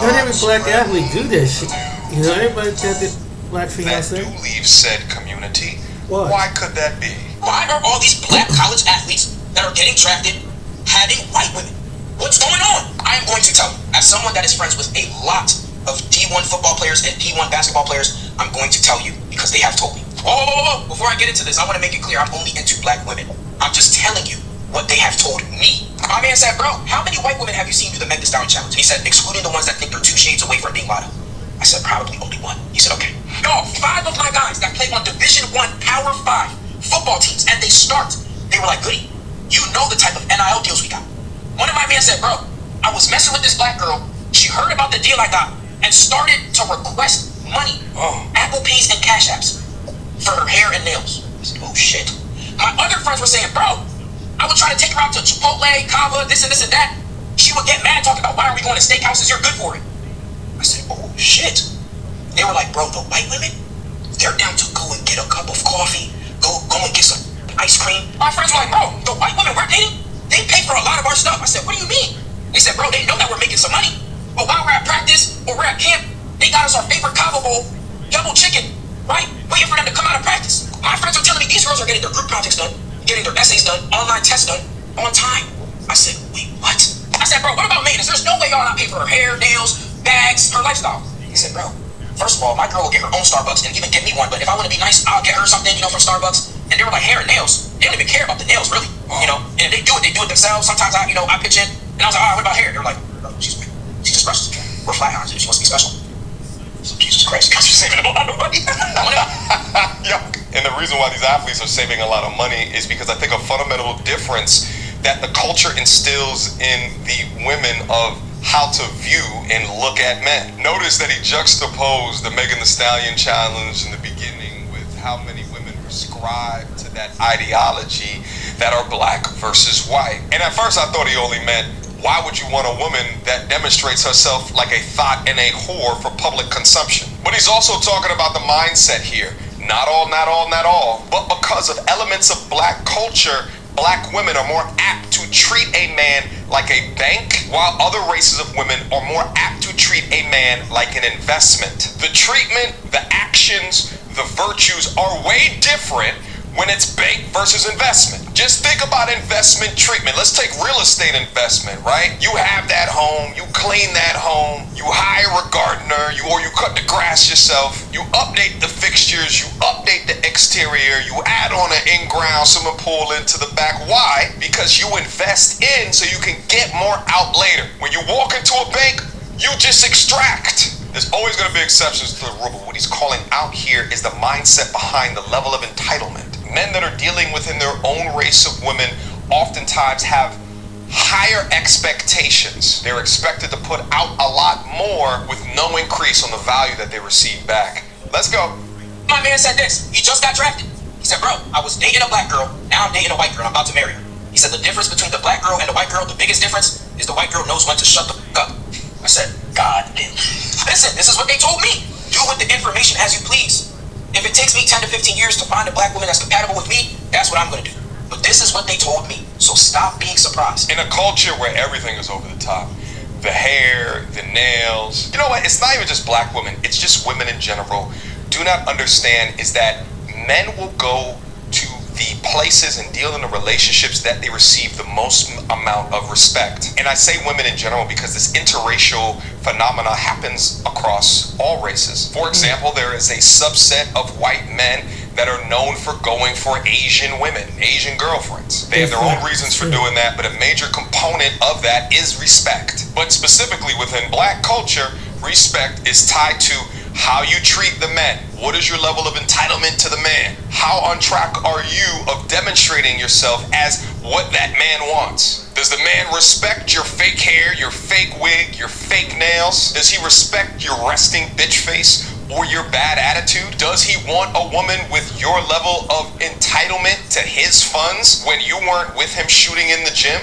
[SPEAKER 1] not every black athlete do that shit. You know, everybody got this black fiance.
[SPEAKER 10] That do leave said community.
[SPEAKER 1] What?
[SPEAKER 10] Why could that be?
[SPEAKER 11] Why are all these black college athletes that are getting drafted having white women? What's going on? I am going to tell you, as someone that is friends with a lot of D1 football players and D1 basketball players, I'm going to tell you because they have told me. Whoa. Before I get into this, I want to make it clear I'm only into black women. I'm just telling you what they have told me. My man said, bro, how many white women have you seen do the Meg Thee Stallion challenge? And he said, excluding the ones that think they're 2 shades away from being model. I said, probably only one. He said, okay. No, 5 of my guys that play on Division I Power 5 football teams, and they start, they were like, goody, you know the type of NIL deals we got. One of my men said, bro, I was messing with this black girl. She heard about the deal I got and started to request money, Apple Pays and Cash Apps for her hair and nails. I said, oh shit. My other friends were saying, bro, I would try to take her out to Chipotle, Cava, this and that. She would get mad talking about, why are we going to steakhouses? You're good for it. I said, oh shit. They were like, bro, the white women, they're down to go and get a cup of coffee, go and get some ice cream. My friends were like, bro, the white women we're dating, they pay for a lot of our stuff. I said, what do you mean? They said, bro, they know that we're making some money, but while we're at practice or we're at camp, they got us our favorite Cava bowl, double chicken, right? Waiting for them to come out of practice. My friends are telling me these girls are getting their group projects done, getting their essays done, online tests done, on time. I said, wait, what? I said, bro, what about maintenance? There's no way y'all not pay for her hair, nails, bags, her lifestyle. He said, bro, first of all, my girl will get her own Starbucks and even get me one, but if I want to be nice, I'll get her something, from Starbucks. And they were like, hair and nails. They don't even care about the nails, really. And they do it themselves. Sometimes I pitch in, and I was like, what about hair? They were like, bro, she just brushes. We're flat irons, she wants to be special. So Jesus Christ, guys are saving a lot of money.
[SPEAKER 10] And the reason why these athletes are saving a lot of money is because I think a fundamental difference that the culture instills in the women of how to view and look at men. Notice that he juxtaposed the Megan Thee Stallion challenge in the beginning with how many women prescribe to that ideology that are black versus white. And at first I thought he only meant, why would you want a woman that demonstrates herself like a thought and a whore for public consumption? But he's also talking about the mindset here. Not all, but because of elements of black culture, black women are more apt to treat a man like a bank, while other races of women are more apt to treat a man like an investment. The treatment, the actions, the virtues are way different when it's bank versus investment. Just think about investment treatment. Let's take real estate investment, right? You have that home, you clean that home, you hire a gardener, or you cut the grass yourself, you update the fixtures, you update the exterior, you add on an in-ground swimming pool into the back. Why? Because you invest in so you can get more out later. When you walk into a bank, you just extract. There's always going to be exceptions to the rule, but what he's calling out here is the mindset behind the level of entitlement. Men that are dealing within their own race of women oftentimes have higher expectations. They're expected to put out a lot more with no increase on the value that they receive back. Let's go.
[SPEAKER 11] My man said this. He just got drafted. He said, bro, I was dating a black girl. Now I'm dating a white girl. I'm about to marry her. He said the difference between the black girl and the white girl, the biggest difference is the white girl knows when to shut the fuck up. I said, God damn. Listen, this is what they told me. Do with the information as you please. If it takes me 10 to 15 years to find a black woman that's compatible with me, that's what I'm going to do. But this is what they told me. So stop being surprised.
[SPEAKER 10] In a culture where everything is over the top, the hair, the nails, you know what? It's not even just black women. It's just women in general. Do not understand is that men will go to the places and deal in the relationships that they receive the most amount of respect. And I say women in general because this interracial phenomena happens across all races. For example, there is a subset of white men that are known for going for Asian women, Asian girlfriends. They have their own reasons for doing that, but a major component of that is respect. But specifically within black culture, respect is tied to how you treat the men. What is your level of entitlement to the man? How on track are you of demonstrating yourself as what that man wants? Does the man respect your fake hair, your fake wig, your fake nails? Does he respect your resting bitch face or your bad attitude? Does he want a woman with your level of entitlement to his funds when you weren't with him shooting in the gym?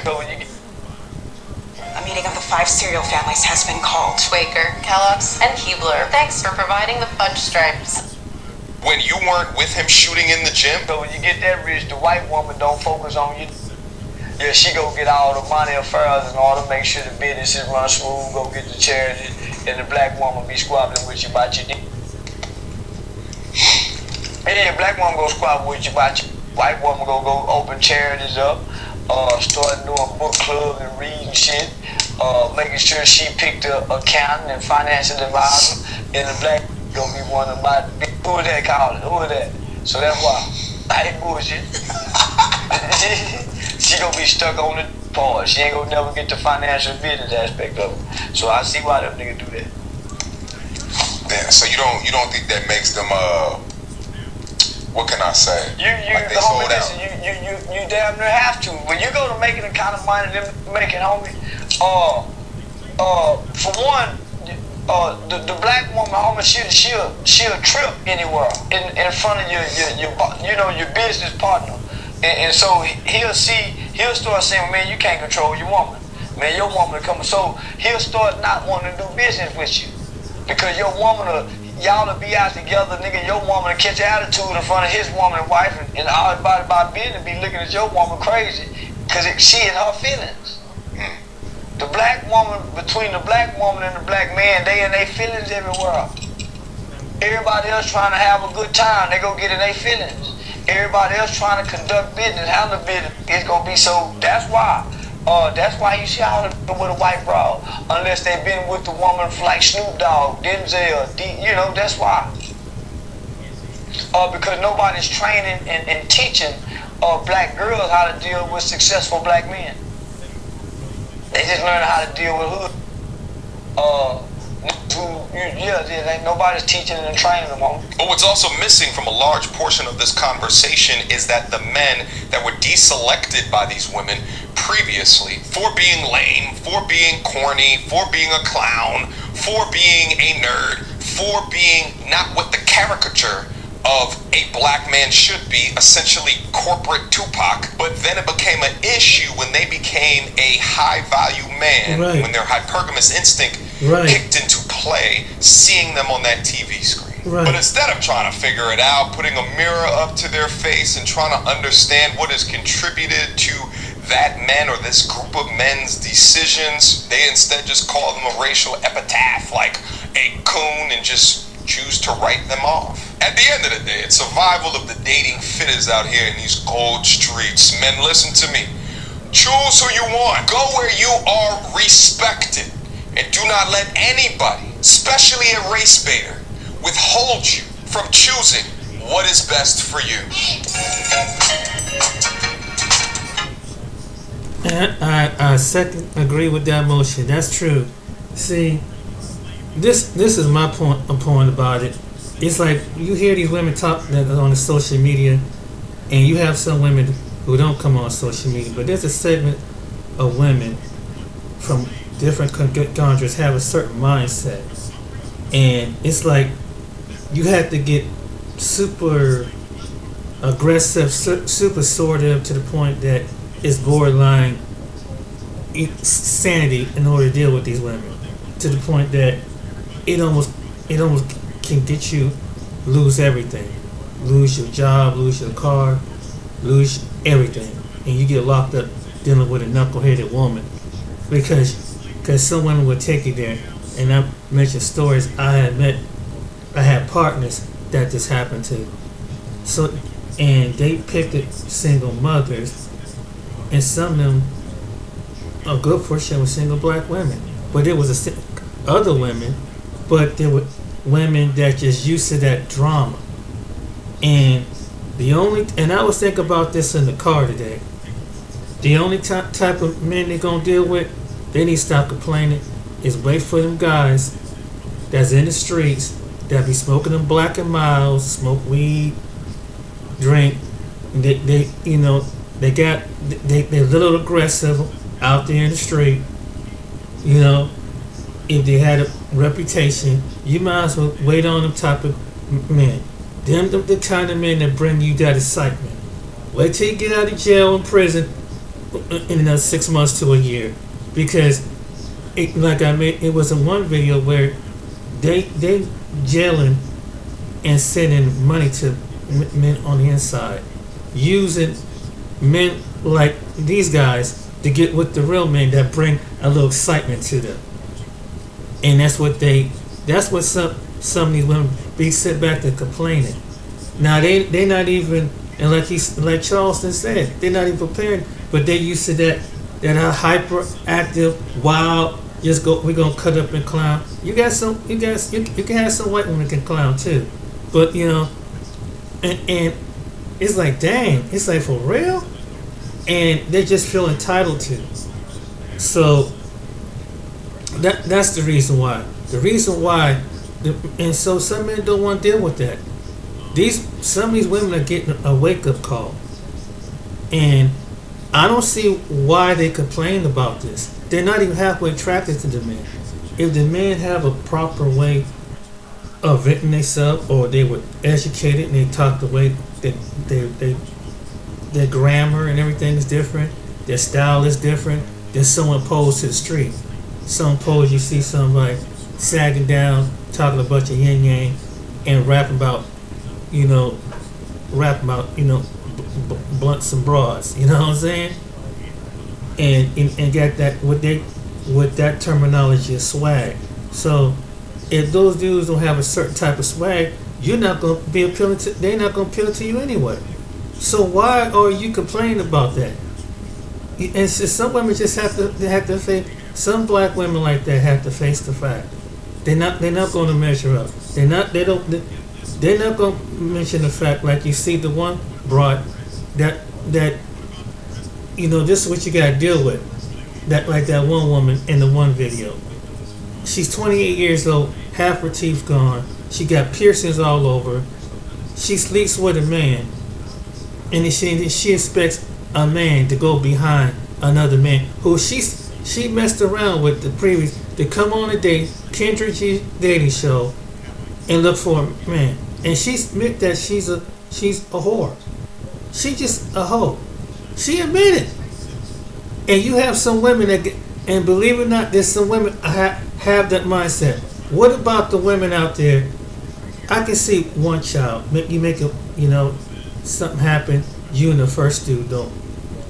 [SPEAKER 8] A meeting of the 5 cereal families has been called.
[SPEAKER 2] Quaker, Kellogg's, and Keebler. Thanks for providing the fudge stripes.
[SPEAKER 10] When you weren't with him shooting in the gym?
[SPEAKER 12] So when you get that rich, the white woman don't focus on you. Yeah, she go get all the money affairs and all to make sure the business is run smooth, go get the charity, and the black woman be squabbling with you about your dick. Yeah, black woman go squabble with you about your white woman go open charities up, start doing book clubs and reading shit, making sure she picked the accountant and financial advisor, and the black gonna be one about who is that calling? Who is that? So that's why I ain't bullshit. She gonna be stuck on the part. She ain't gonna never get the financial business aspect of it. So I see why them niggas do that.
[SPEAKER 10] Yeah, so you don't think that makes them what can I say? Like they sold out.
[SPEAKER 12] You damn near have to. When you go to making the kind of money them making, homie, for one, the black woman, homie, she'll trip anywhere in front of your business partner, and so he'll start saying, man, you can't control your woman, man, your woman coming, so he'll start not wanting to do business with you because your woman y'all will be out together, nigga. Your woman will catch attitude in front of his woman and wife, and everybody by business be looking at your woman crazy because she in her feelings. The black woman, between the black woman and the black man, they in their feelings everywhere. Everybody else trying to have a good time, they go get in their feelings. Everybody else trying to conduct business, handle business, it's gonna be so. That's why you see all the with a white bra, unless they've been with the woman like Snoop Dogg, Denzel, that's why. Because nobody's training and teaching black girls how to deal with successful black men. They just learn how to deal with hood. Nobody's teaching and training them on.
[SPEAKER 10] But what's also missing from a large portion of this conversation is that the men that were deselected by these women previously for being lame, for being corny, for being a clown, for being a nerd, for being not what the caricature of a black man should be, essentially corporate Tupac, but then it became an issue when they became a high-value man, when their hypergamous instinct kicked into play, seeing them on that TV screen. But instead of trying to figure it out, putting a mirror up to their face and trying to understand what has contributed to that men or this group of men's decisions, they instead just call them a racial epitaph like a coon and just choose to write them off. At the end of the day, it's survival of the dating fittest out here in these cold streets. Men, listen to me. Choose who you want. Go where you are respected. And do not let anybody, especially a race baiter, withhold you from choosing what is best for you?
[SPEAKER 1] And I second agree with that motion. That's true. See, this is my point about it. It's like you hear these women talk that are on the social media, and you have some women who don't come on social media, but there's a segment of women from different countries have a certain mindset, and it's like you have to get super aggressive, super sortive to the point that it's borderline insanity in order to deal with these women, to the point that it almost can get you lose everything, lose your job, lose your car, lose everything, and you get locked up dealing with a knuckleheaded woman because some women will take you there. And I mentioned stories I had partners that this happened to. So, and they picked single mothers, and some of them, a good portion were single black women. But there was other women, but there were women that just used to that drama. And I was thinking about this in the car today. The only type of men they're gonna deal with, they need to stop complaining, is wait for them guys that's in the streets that be smoking them Black and Milds, smoke weed, drink. They're a little aggressive out there in the street. You know, if they had a reputation, you might as well wait on them type of men. Them the kind of men that bring you that excitement. Wait till you get out of jail and prison in another 6 months to a year, because it was in one video where they jailing and sending money to men on the inside, using men like these guys to get with the real men that bring a little excitement to them. And that's what some of these women be sit back and complaining. Now they not even, and like Charleston said, they're not even prepared, but they used to that hyperactive, wild, we're gonna cut up and clown. You can have some white women that can clown too. But and it's like, dang, it's like, for real? And they just feel entitled to. So that's the reason why. And so some men don't want to deal with that. Some of these women are getting a wake-up call. And I don't see why they complain about this. They're not even halfway attracted to the men. If the men have a proper way of venting themselves, or they were educated and they talk the way that their grammar and everything is different, their style is different, then someone posed to the street. Some pose, you see somebody sagging down, talking a bunch of yin yang, and rapping about blunts and broads. You know what I'm saying? And get that with that terminology of swag. So if those dudes don't have a certain type of swag, you're not gonna be appealing to. They're not gonna appeal to you anyway. So why are you complaining about that? And so some women just have to face. Some black women like that have to face the fact they're not going to measure up. They're not going to mention the fact, like you see the one broad that this is what you got to deal with. That, like that one woman in the one video. She's 28 years old, half her teeth gone. She got piercings all over. She sleeps with a man, and she expects a man to go behind another man who she messed around with the previous, to come on a date, Kendra G's dating show, and look for a man. And she admit that she's a whore. She just a hoe. She admitted. And you have some women and believe it or not, there's some women have that mindset. What about the women out there? I can see one child. You make something happen. You and the first dude don't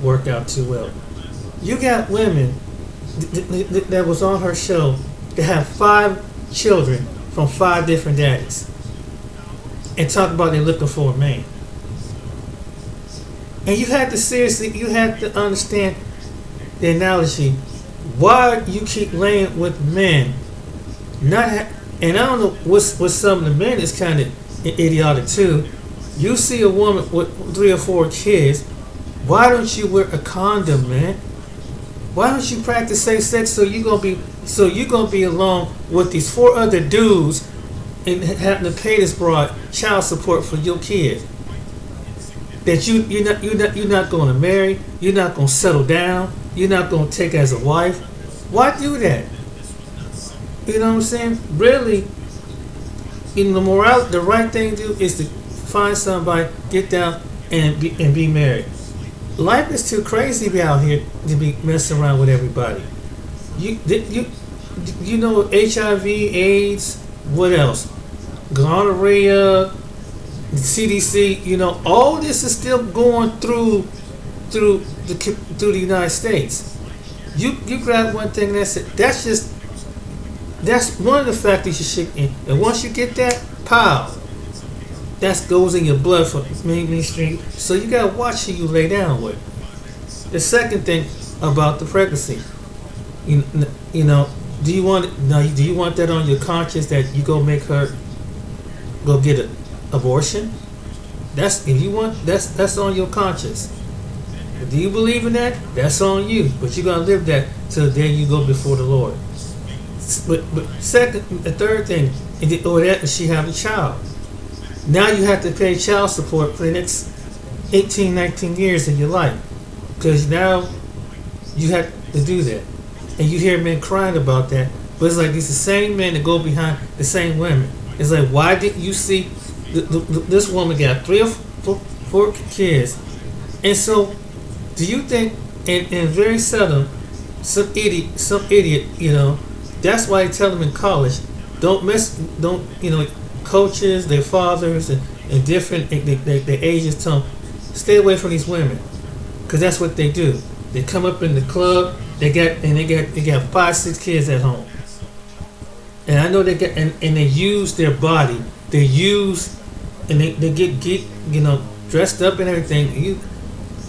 [SPEAKER 1] work out too well. You got women that was on her show that have 5 children from 5 different daddies, and talk about they're looking for a man. And you have to understand the analogy. Why you keep laying with men? And I don't know what's some of the men is kind of idiotic too. You see a woman with 3 or 4 kids, why don't you wear a condom, man? Why don't you practice safe sex so you're gonna be along with these 4 other dudes and having to pay this broad child support for your kid that you're not going to marry, you're not going to settle down, you're not going to take as a wife. Why do that? You know what I'm saying? Really, the right thing to do is to find somebody, get down and be married. Life is too crazy to be out here to be messing around with everybody. You know HIV, AIDS, what else? Gonorrhea, CDC. You know, all this is still going through the United States. You grab one thing and that's it. That's one of the factors you should. And once you get that, pow, that goes in your blood for mainstream. So you gotta watch who you lay down with. The second thing about the pregnancy, you know, do you want that on your conscience that you go make her go get an abortion? That's on your conscience. Do you believe in that? That's on you. But you gotta live that till the day you go before the Lord. But the third thing, she have a child. Now you have to pay child support for the next 18, 19 years in your life. Because now you have to do that. And you hear men crying about that. But it's like these the same men that go behind the same women. It's like, why didn't you see this woman got 3 or 4 kids? And so, do you think, and very seldom, some idiot, you know, that's why I tell them in college, coaches, their fathers, and different their ages tell them, stay away from these women, because that's what they do. They come up in the club, they got 5, 6 kids at home, and I know they get and they use their body, they get dressed up and everything.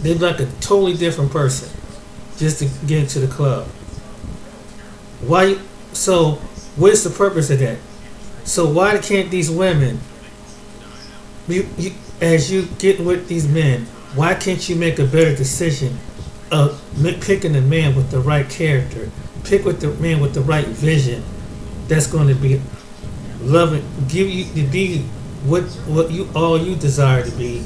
[SPEAKER 1] They're like a totally different person just to get into the club. Why? So, what is the purpose of that? So why can't these women, as you get with these men, why can't you make a better decision of picking a man with the right character, pick with the man with the right vision, that's going to be loving, give you to be what you desire to be,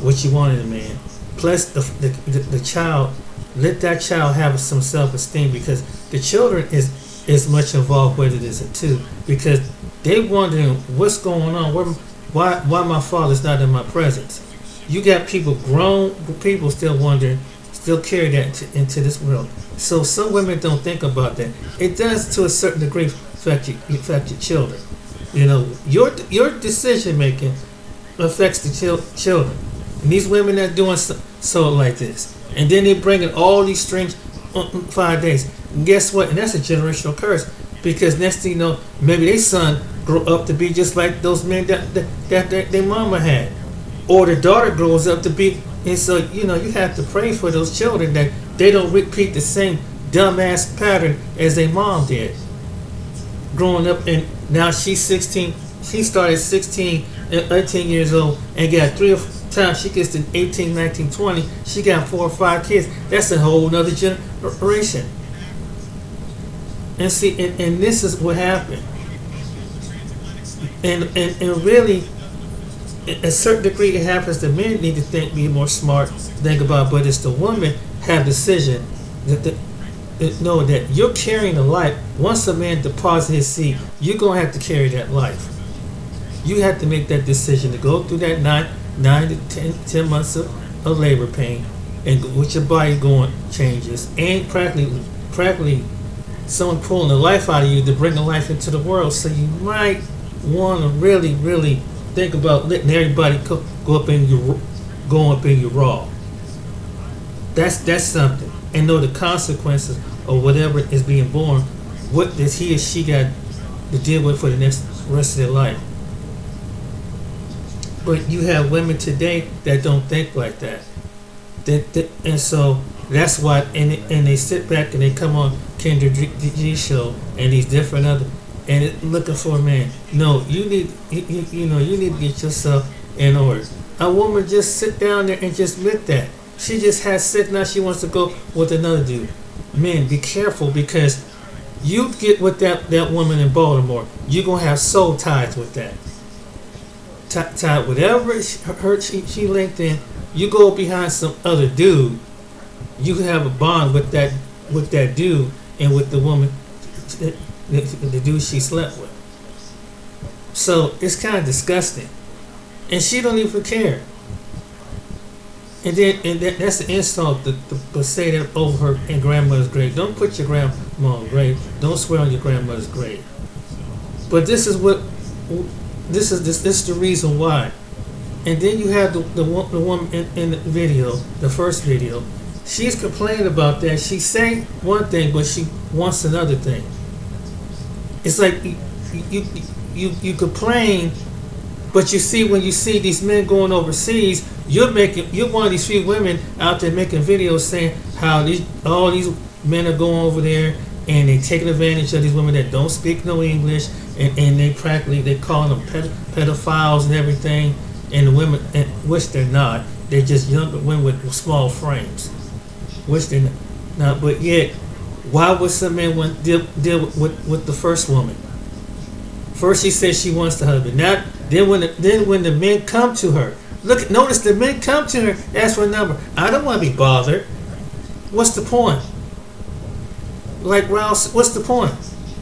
[SPEAKER 1] what you want in a man. Plus the child, let that child have some self-esteem, because the children is much involved with it as a too, because they wondering what's going on, why my father's not in my presence. You got grown people still wondering, still carry that into this world. So some women don't think about that. It does to a certain degree affect your children. You know, your decision making affects the children. And these women that doing so like this, and then they bring in all these strings 5 days. And guess what? And that's a generational curse, because next thing you know, maybe their son grow up to be just like those men that their mama had, or the daughter grows up to be. And so you have to pray for those children that they don't repeat the same dumbass pattern as their mom did. Growing up, and now she's 16. She started 16 and 18 years old and got 3 or 4 times she gets to 18, 19, 20. She got 4 or 5 kids. That's a whole nother generation. And see, and this is what happened. And really, a certain degree, it happens that men need to be more smart, think about, but it's the women have decision that know that you're carrying a life. Once a man deposits his seed, you're going to have to carry that life. You have to make that decision to go through that 9 to 10 months of labor pain, and with your body going changes, and practically someone pulling the life out of you to bring a life into the world. So you might want to really, really think about letting everybody go up in your raw. That's something, and know the consequences of whatever is being born. What does he or she got to deal with for the rest of their life? But you have women today that don't think like that. And so that's why, and they sit back and they come on Kendra G show and these different other, and looking for a man. No, you need to get yourself in order. a woman just sit down there and just admit that. She just has said now she wants to go with another dude. Men, be careful, because you get with that woman in Baltimore, you're going to have soul ties with that. Tied whatever she linked in, you go behind some other dude, you can have a bond with that dude and with the woman, the dude she slept with. So it's kind of disgusting. And she don't even care. And that's the insult to say that over her in grandmother's grave. Don't put your grandma on the grave. Don't swear on your grandmother's grave. But this is the reason why. And then you have the woman in the video, the first video. She's complaining about that. She's saying one thing, but she wants another thing. It's like you complain, but you see, when you see these men going overseas, you're one of these few women out there making videos saying how all these men are going over there and they taking advantage of these women that don't speak no English, and they call them pedophiles and everything, and the women, which they're not. They're just young women with small frames, which they're not. But yet, why would some men want to deal with the first woman? First she says she wants the husband. Then when the men come to her, notice the men come to her, ask for a number. I don't want to be bothered. What's the point? Like Rouse, what's the point?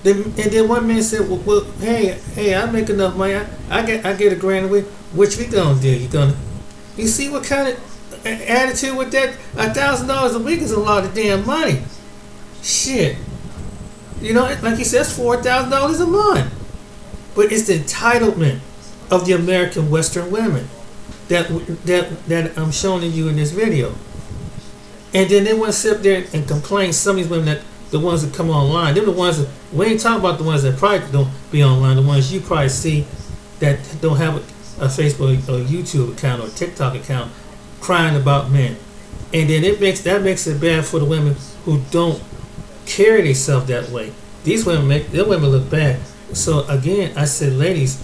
[SPEAKER 1] And then one man said, well, hey, I make enough money. I get $1,000 a week. Which we gonna do? You see what kind of attitude with that? $1,000 a week is a lot of damn money. Shit. You know, like he says, $4,000 a month. But it's the entitlement of the American Western women that I'm showing you in this video. And then they want to sit up there and complain. Some of these women, that the ones that come online, they're the ones that, we ain't talking about the ones that probably don't be online, the ones you probably see that don't have a Facebook or YouTube account or TikTok account, crying about men. And then that makes it bad for the women who don't carry themselves that way. These women their women look bad. So again, I said, ladies,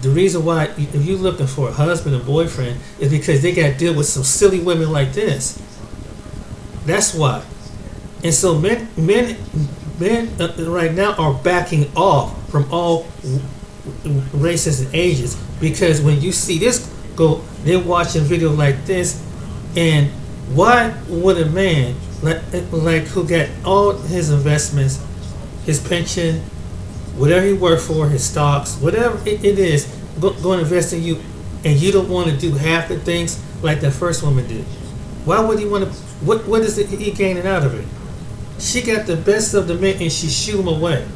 [SPEAKER 1] the reason why if you're looking for a husband and boyfriend is because they got to deal with some silly women like this. That's why. And so men right now are backing off from all races and ages, because when you see this go, they're watching videos like this. And why would a man like who got all his investments, his pension, whatever he worked for, his stocks, whatever it is, go and invest in you, and you don't want to do half the things like that first woman did? Why would he want to? What is he gaining out of it? She got the best of the men and she shoot him away.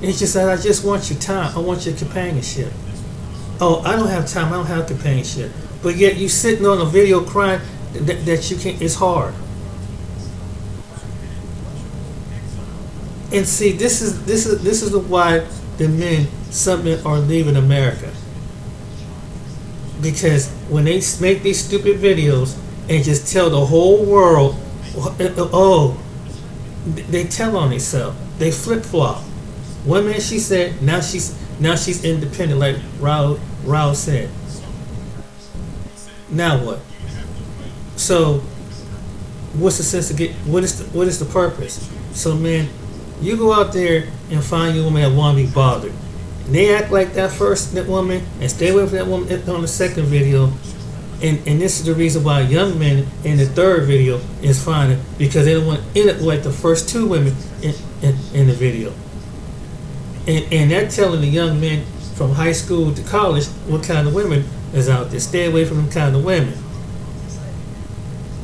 [SPEAKER 1] And she said, I just want your time. I want your companionship. Oh, I don't have time. I don't have companionship. But yet you sitting on a video crying that you can't. It's hard. And see, this is why some men are leaving America. Because when they make these stupid videos and just tell the whole world, oh, they tell on themselves. They flip flop. One minute she said, now she's independent, like Raul said. Now what? So, what's the sense of what is the purpose? So, man, you go out there and find you a woman that want to be bothered. And they act like that woman and stay away from that woman on the second video. And this is the reason why young men in the third video is finding, because they don't want to end up like the first two women in the video. And they're telling the young men from high school to college what kind of women is out there. Stay away from them kind of women.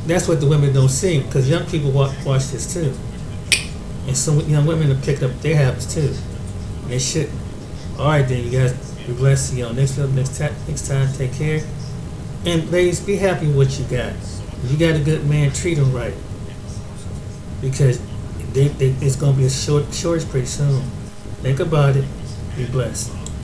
[SPEAKER 1] That's what the women don't see, because young people watch this too. And some young women have picked up their habits too. And they should. Alright then, you guys, be blessed. See you on next time. Take care. And ladies, be happy with what you got. If you got a good man, treat him right. Because it's going to be a shortage pretty soon. Think about it. Be blessed.